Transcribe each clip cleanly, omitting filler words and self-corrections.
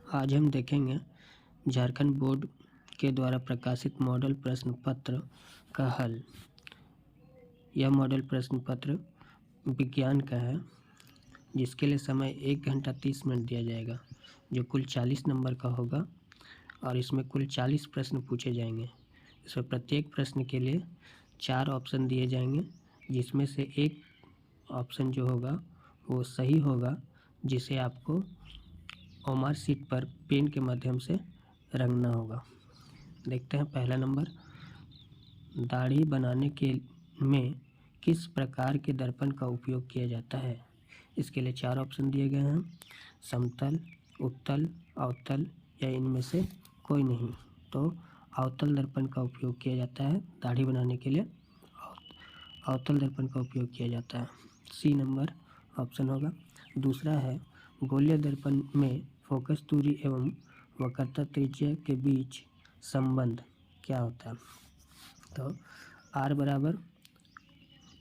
आज हम देखेंगे झारखंड बोर्ड के द्वारा प्रकाशित मॉडल प्रश्न पत्र का हल। यह मॉडल प्रश्न पत्र विज्ञान का है, जिसके लिए समय 1 घंटा 30 मिनट दिया जाएगा, जो कुल 40 नंबर का होगा और इसमें कुल 40 प्रश्न पूछे जाएंगे। इसमें प्रत्येक प्रश्न के लिए 4 ऑप्शन दिए जाएंगे, जिसमें से एक ऑप्शन जो होगा वो सही होगा, जिसे आपको ओमार शीट पर पेन के माध्यम से रंगना होगा। देखते हैं पहला नंबर, दाढ़ी बनाने के में किस प्रकार के दर्पण का उपयोग किया जाता है। इसके लिए 4 ऑप्शन दिए गए हैं, समतल, उत्तल, अवतल या इनमें से कोई नहीं। तो अवतल दर्पण का उपयोग किया जाता है दाढ़ी बनाने के लिए, अवतल दर्पण का उपयोग किया जाता है। सी नंबर ऑप्शन होगा। दूसरा है, गोलीय दर्पण में फोकस दूरी एवं वक्रता त्रिज्या के बीच संबंध क्या होता है। तो R बराबर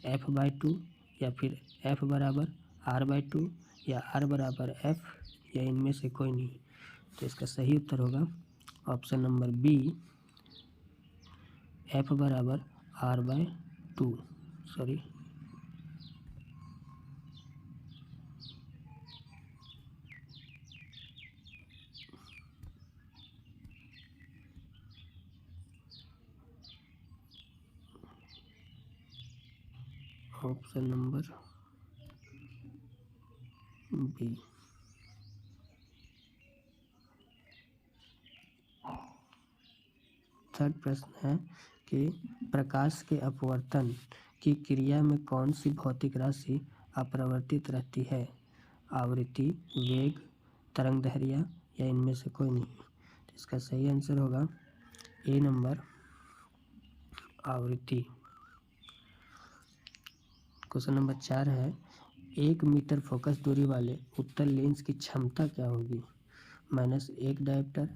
F/2 या फिर F बराबर R/2 या R बराबर F या इनमें से कोई नहीं। तो इसका सही उत्तर होगा ऑप्शन नंबर बी, F बराबर R/2। Sorry, option number B. Third प्रश्न है कि प्रकाश के अपवर्तन की क्रिया में कौन सी भौतिक राशि अपरिवर्तित रहती है। आवृत्ति, वेग, तरंगदैर्घ्य या इनमें से कोई नहीं। तो इसका सही आंसर होगा ए नंबर, आवृत्ति। क्वेश्चन नंबर 4 है, 1 मीटर फोकस दूरी वाले उत्तल लेंस की क्षमता क्या होगी। -1 डायोप्टर,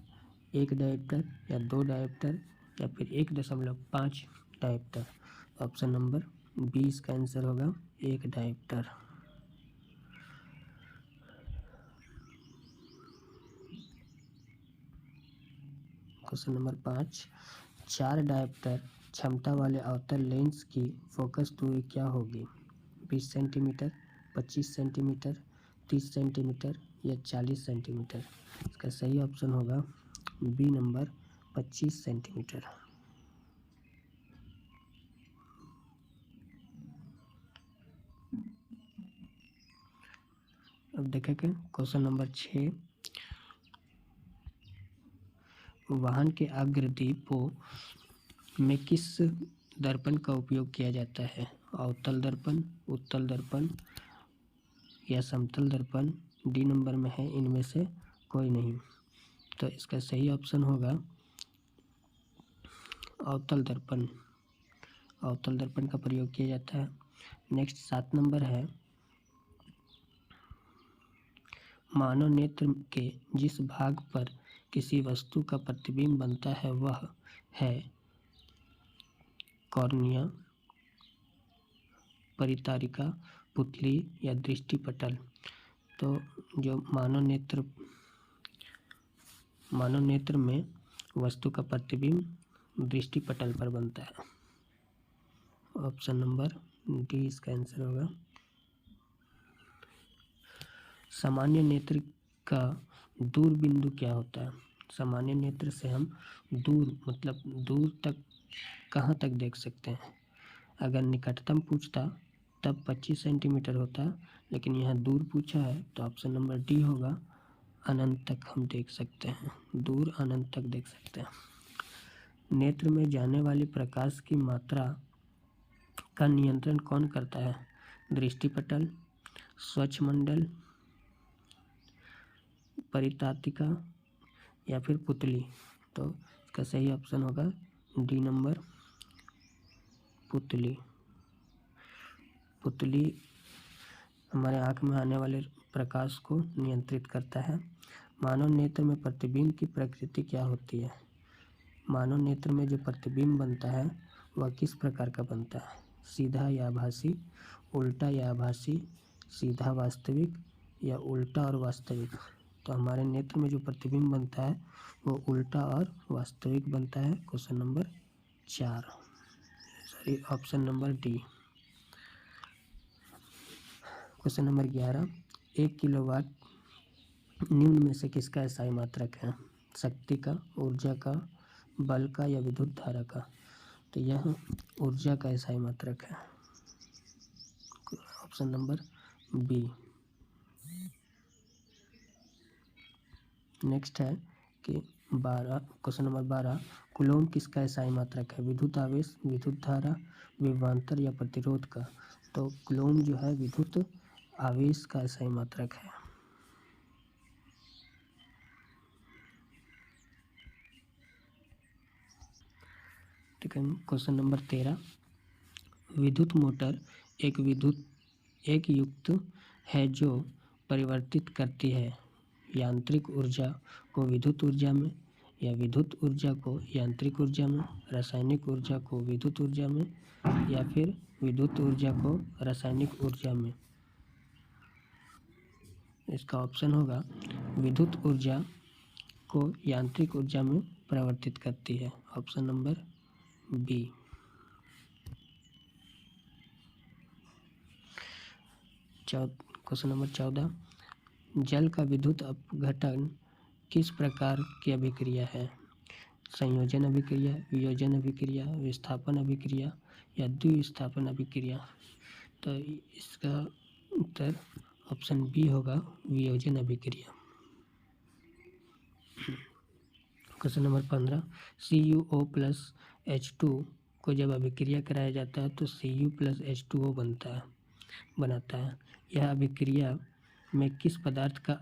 1 डायोप्टर या 2 डायोप्टर या फिर 1.5 डायोप्टर। ऑप्शन नंबर बी इसका आंसर होगा 1 डायोप्टर। क्वेश्चन नंबर 5, 4 डायोप्टर क्षमता वाले अवतल लेंस की फोकस दूरी क्या होगी। 20 सेंटीमीटर, 25 सेंटीमीटर, 30 सेंटीमीटर या 40 सेंटीमीटर। इसका सही ऑप्शन होगा बी नंबर, 25 सेंटीमीटर। अब देखेंगे क्वेश्चन नंबर 6, वाहन के अग्रदीपों में किस दर्पण का उपयोग किया जाता है। अवतल दर्पण, उत्तल दर्पण या समतल दर्पण। डी नंबर में है इनमें से कोई नहीं। तो इसका सही ऑप्शन होगा अवतल दर्पण। अवतल दर्पण का प्रयोग किया जाता है। नेक्स्ट 7 नंबर है, मानव नेत्र के जिस भाग पर किसी वस्तु का प्रतिबिंब बनता है वह है कॉर्निया, परितारिका, पुतली या दृष्टिपटल। तो जो मानव नेत्र में वस्तु का प्रतिबिंब दृष्टिपटल पर बनता है। ऑप्शन नंबर डी इसका आंसर होगा। सामान्य नेत्र का दूर बिंदु क्या होता है। सामान्य नेत्र से हम दूर मतलब दूर तक कहाँ तक देख सकते हैं। अगर निकटतम पूछता तब 25 सेंटीमीटर होता, लेकिन यहाँ दूर पूछा है तो ऑप्शन नंबर डी होगा, अनंत तक हम देख सकते हैं। दूर अनंत तक देख सकते हैं। नेत्र में जाने वाली प्रकाश की मात्रा का नियंत्रण कौन करता है। दृष्टिपटल, स्वच्छमंडल, परितातिका या फिर पुतली। तो इसका सही ऑप्शन होगा डी नंबर, पुतली। पुतली हमारे आँख में आने वाले प्रकाश को नियंत्रित करता है। मानव नेत्र में प्रतिबिंब की प्रकृति क्या होती है। मानव नेत्र में जो प्रतिबिंब बनता है वह किस प्रकार का बनता है। सीधा या आभासी, उल्टा या आभासी, सीधा वास्तविक या उल्टा और वास्तविक। तो हमारे नेत्र में जो प्रतिबिंब बनता है वो उल्टा और वास्तविक बनता है। Question number 4, sorry option number D. Question number 11, 1 kilowatt निम्न में से किसका SI मात्रक है? शक्ति का, ऊर्जा का, बल का या विद्युत धारा का? तो यह ऊर्जा का SI मात्रक है। Option number B. नेक्स्ट है कि 12, क्वेश्चन नंबर 12, कूलॉम किसका SI मात्रक है? विद्युत आवेश, विद्युत धारा, विभवांतर या प्रतिरोध का? तो कूलॉम जो है विद्युत आवेश का SI मात्रक है। ठीक है। क्वेश्चन नंबर 13, विद्युत मोटर एक युक्त है जो परिवर्तित करती है यांत्रिक ऊर्जा को विद्युत ऊर्जा में, या विद्युत ऊर्जा को यांत्रिक ऊर्जा में, रासायनिक ऊर्जा को विद्युत ऊर्जा में, या फिर विद्युत ऊर्जा को रासायनिक ऊर्जा में। इसका ऑप्शन होगा विद्युत ऊर्जा को यांत्रिक ऊर्जा में परिवर्तित करती है। Option number B. Question number 14, जल का विद्युत अपघटन किस प्रकार की अभिक्रिया है? संयोजन अभिक्रिया, वियोजन अभिक्रिया, विस्थापन अभिक्रिया या द्विविस्थापन अभिक्रिया? तो इसका उत्तर ऑप्शन बी होगा, वियोजन अभिक्रिया। Question number 15, CuO plus H2 को जब अभिक्रिया कराया जाता है तो Cu प्लस H2O बनाता है। यह अभिक्रिया में किस पदार्थ का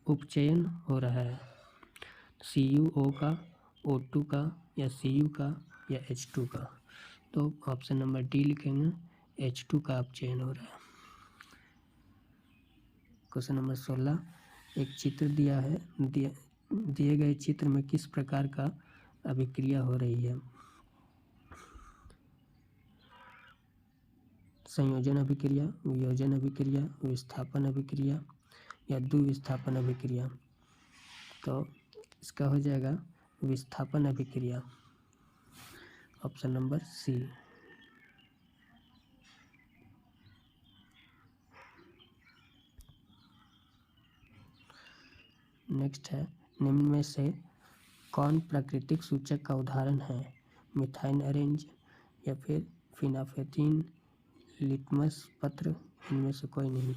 उपचयन हो रहा है? CuO का, O2 का या Cu का या H2 का? तो ऑप्शन नंबर डी लिखेंगे, H2 का अपचयन हो रहा है। क्वेश्चन नंबर 16, एक चित्र दिया है, दिए गए चित्र में किस प्रकार का अभिक्रिया हो रही है? संयोजन अभिक्रिया, वियोजन अभिक्रिया, विस्थापन अभिक्रिया या द्विविस्थापन अभिक्रिया? तो इसका हो जाएगा विस्थापन अभिक्रिया। Option number C. नेक्स्ट है, निम्न में से कौन प्राकृतिक सूचक का उदाहरण है? मिथाइल ऑरेंज या फिर फिनाफेथीन, लिटमस पत्र, इनमें से कोई नहीं।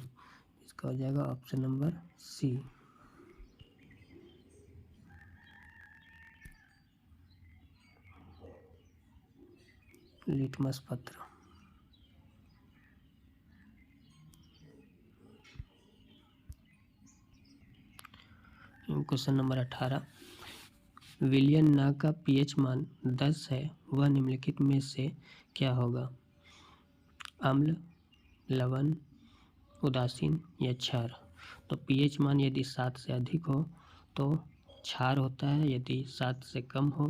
इसका हो जाएगा ऑप्शन नंबर सी। लिटमस पत्र। क्वेश्चन नंबर 18, विलयन ना का pH मान 10 है, वह निम्नलिखित में से क्या होगा? अम्ल, लवण, उदासीन या क्षार? तो pH मान यदि 7 से अधिक हो तो क्षार होता है, यदि 7 से कम हो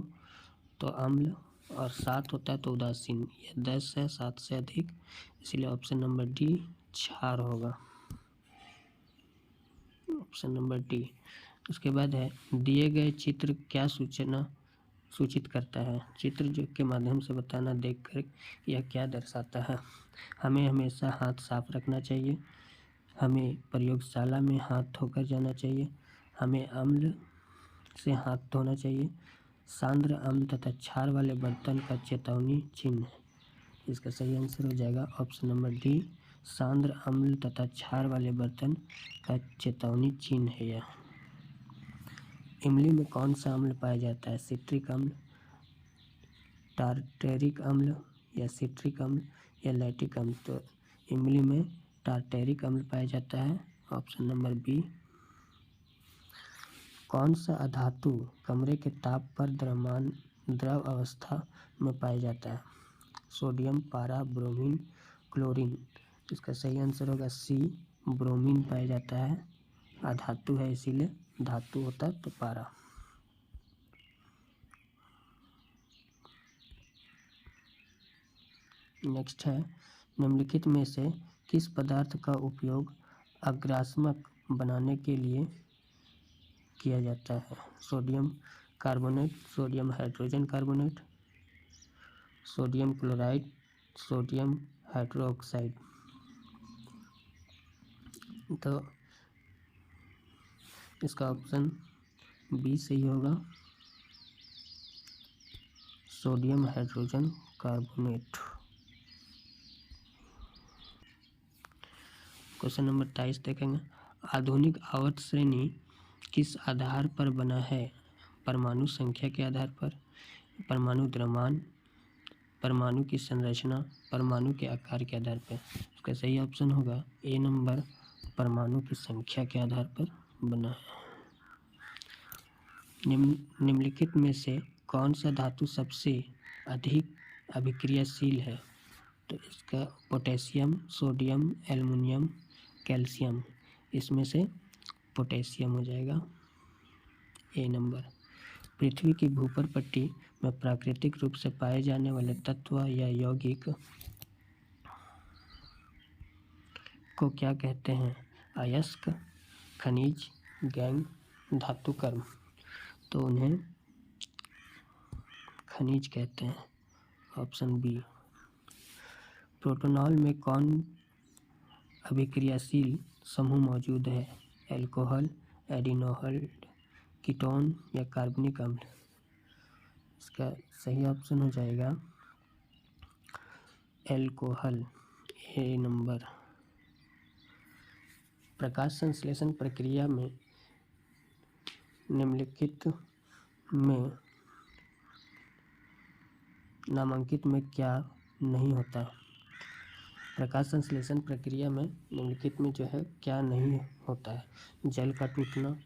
तो अम्ल, और 7 होता है तो उदासीन। यह 10 है, 7 से अधिक, इसलिए ऑप्शन नंबर डी क्षार होगा। Option number D. उसके बाद है, दिए गए चित्र क्या सूचित करता है? चित्र जो के माध्यम से बताना, देखकर यह क्या दर्शाता है? हमें हमेशा हाथ साफ रखना चाहिए, हमें प्रयोगशाला में हाथ धोकर जाना चाहिए, हमें अम्ल से हाथ धोना चाहिए, सांद्र अम्ल तथा क्षार वाले बर्तन का चेतावनी चिन्ह है। इसका सही आंसर हो जाएगा ऑप्शन नंबर डी, सांद्र अम्ल तथा क्षार वाले बर्तन का चेतावनी चिन्ह है यह। इमली में कौन सा अम्ल पाया जाता है? सिट्रिक अम्ल, टार्टेरिक अम्ल या सिट्रिक अम्ल या लैक्टिक अम्ल? तो इमली में टार्टेरिक अम्ल पाया जाता है। Option number B. कौन सा अधातु कमरे के ताप पर द्रव अवस्था में पाया जाता है? सोडियम, पारा, ब्रोमीन, क्लोरीन? इसका सही आंसर होगा सी, ब्रोमीन पाया जाता है। अधातु है इसीलिए, धातु होता तो पारा। नेक्स्ट है, निम्नलिखित में से किस पदार्थ का उपयोग अग्रास्मक बनाने के लिए किया जाता है? Sodium carbonate, sodium hydrogen carbonate, sodium chloride, sodium hydroxide. तो इसका ऑप्शन बी सही होगा, sodium hydrogen carbonate. Question number 23 देखेंगे। आधुनिक आवर्त श्रेणी किस आधार पर बना है? परमाणु संख्या के आधार पर, परमाणु द्रव्यमान, परमाणु की संरचना, परमाणु के आकार के आधार पर। इसका सही ऑप्शन होगा ए नंबर, परमाणु की संख्या के आधार पर बना है। निम्नलिखित में से कौन सा धातु सबसे अधिक अभिक्रियाशील है? तो इसका पोटेशियम, सोडियम, एल्युमिनियम, कैल्शियम। इसमें से पोटेशियम हो जाएगा ए नंबर। पृथ्वी की भूपर पट्टी में प्राकृतिक रूप से पाए जाने वाले तत्व या यौगिक को क्या कहते हैं? अयस्क, खनिज, गैंग, धातु कर्म। तो उन्हें खनिज कहते हैं, ऑप्शन बी। प्रोटोनॉल में कौन अभिक्रियाशील समूह मौजूद है? एल्कोहल, एडिनोहल, कीटोन या कार्बनिक अम्ल। इसका सही ऑप्शन हो जाएगा एल्कोहल, ए नंबर। प्रकाश संश्लेषण प्रक्रिया में निम्नलिखित में नामांकित में क्या नहीं होता? प्रकाश संश्लेषण प्रक्रिया में निम्नलिखित में जो है क्या नहीं होता है? जल का टूटना,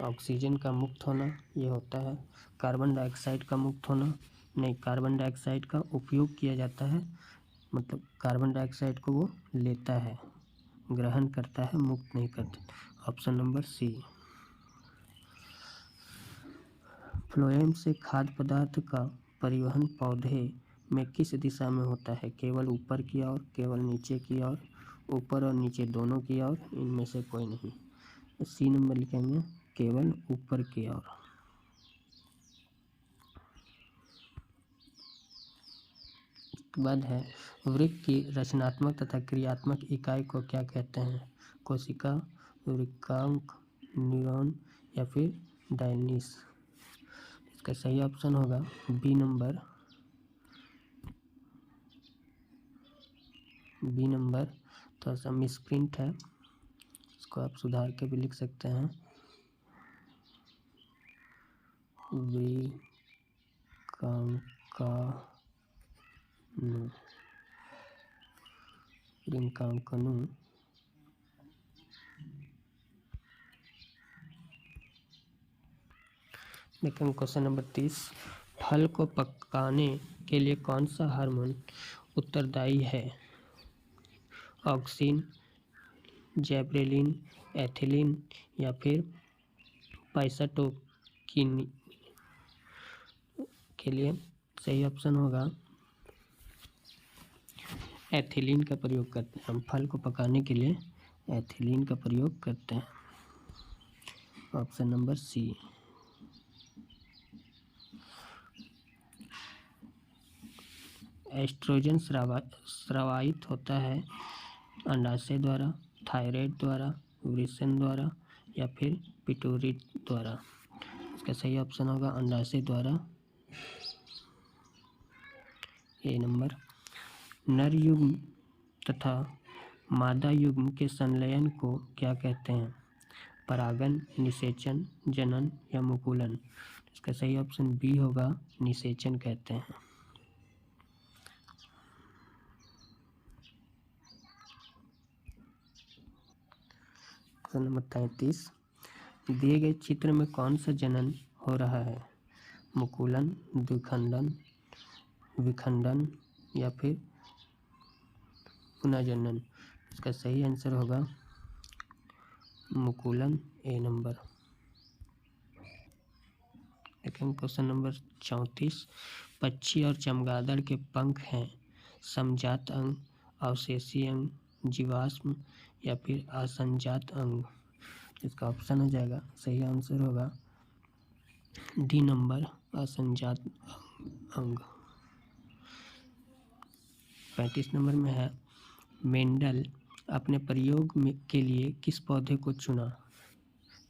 ऑक्सीजन का मुक्त होना ये होता है। कार्बन डाइऑक्साइड का मुक्त होना नहीं, कार्बन डाइऑक्साइड का उपयोग किया जाता है, मतलब कार्बन डाइऑक्साइड को वो लेता है, ग्रहण करता है, मुक्त नहीं करता। Option number C. फ्लोएम से खाद्य पदार्थ का परिवहन पौधे में किस दिशा में होता है? केवल ऊपर की ओर, केवल नीचे की ओर, ऊपर और नीचे दोनों की ओर, इनमें से कोई नहीं। सी नंबर लिखेंगे, केवल ऊपर की ओर। इसके बाद है वृक्क की रचनात्मक तथा क्रियात्मक इकाई को क्या कहते हैं? कोशिका, वृक्कांक, न्यूरॉन या फिर डायलिस। इसका सही ऑप्शन होगा बी नंबर, बी नंबर। थोड़ा सा मिसप्रिंट है, इसको आप सुधार के भी लिख सकते हैं, वृक्कांकनु। देखें क्वेश्चन नंबर 30। फल को पकाने के लिए कौन सा हार्मोन उत्तरदायी है? ऑक्सिन, जैब्रेलिन, एथिलीन या फिर पाइसाटोकिन। के लिए सही ऑप्शन होगा एथिलीन का प्रयोग करते हैं। हम फल को पकाने के लिए एथिलीन का प्रयोग करते हैं, ऑप्शन नंबर सी। एस्ट्रोजन स्रावित होता है अंडाशय द्वारा, थायराइड द्वारा, वृषण द्वारा या फिर पिट्यूटरी द्वारा। इसका सही ऑप्शन होगा अंडाशय द्वारा, ए नंबर। नर युग्म तथा मादा युग्म के संलयन को क्या कहते हैं? परागन, निषेचन, जनन या मुकुलन। इसका सही ऑप्शन बी होगा, निषेचन कहते हैं। Question number 33। दिए गए चित्र में कौन सा जनन हो रहा है? मुकुलन, द्विखंडन, विखंडन या फिर पुनर्जनन। इसका सही आंसर होगा मुकुलन, ए नंबर। लेकिन क्वेश्चन नंबर 34। पक्षी और चमगादड़ के पंख हैं समजात अंग, अवशेषी अंग, जीवाश्म या फिर असंजात अंग। इसका ऑप्शन हो जाएगा, सही आंसर होगा डी नंबर, असंजात अंग। 35 नंबर में है, मेंडल अपने प्रयोग के लिए किस पौधे को चुना?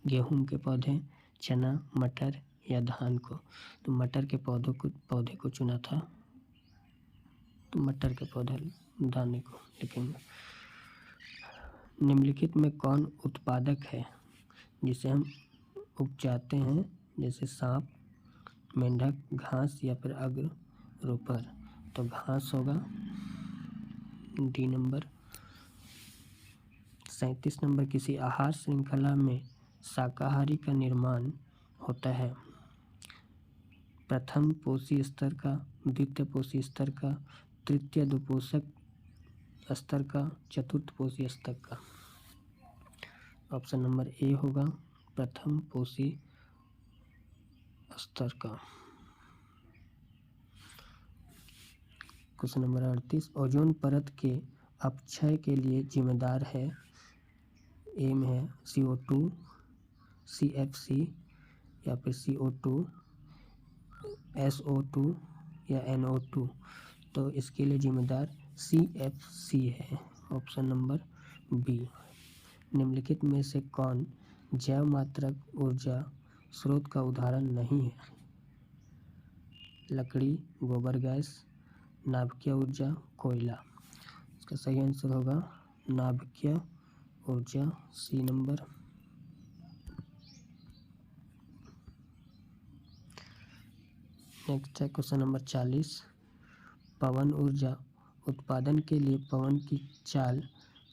गेहूं के पौधे, चना, मटर या धान को? तो मटर के पौधे को चुना था, तो मटर के पौधे दाने को। लेकिन निम्नलिखित में कौन उत्पादक है जिसे हम उपजाते हैं, जैसे सांप, मेंढक, घास या फिर अग्ररोपर? तो घास होगा, डी नंबर। 37 नंबर, किसी आहार श्रृंखला में शाकाहारी का निर्माण होता है प्रथम पोषी स्तर का, द्वितीय पोषी स्तर का, तृतीय दुपोषक स्तर का, चतुर्थ पोषी स्तर का? ऑप्शन नंबर ए होगा, प्रथम पोषी स्तर का। क्वेश्चन नंबर 38, ओजोन परत के अपक्षय के लिए जिम्मेदार है? ए में है CO2, CFC या फिर CO2, SO2 या NO2? तो इसके लिए जिम्मेदार CFC है, ऑप्शन नंबर बी। निम्नलिखित में से कौन जैव मात्रक ऊर्जा स्रोत का उदाहरण नहीं है? लकड़ी, गोबर गैस, नाभिकीय ऊर्जा, कोयला? इसका सही आंसर होगा नाभिकीय ऊर्जा, सी नंबर। नेक्स्ट है क्वेश्चन नंबर 40, पवन ऊर्जा उत्पादन के लिए पवन की चाल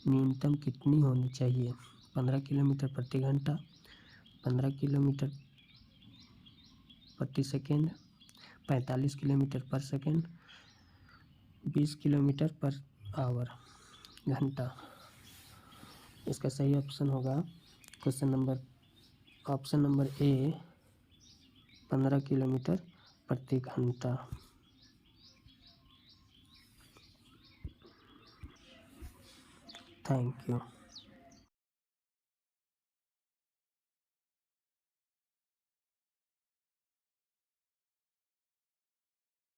न्यूनतम कितनी होनी चाहिए? 15 किलोमीटर प्रति घंटा, 15 किलोमीटर प्रति सेकेंड, 45 किलोमीटर पर सेकेंड, 20 किलोमीटर पर आवर, घंटा? इसका सही ऑप्शन होगा ऑप्शन नंबर ए, 15 किलोमीटर प्रति घंटा। Thank you.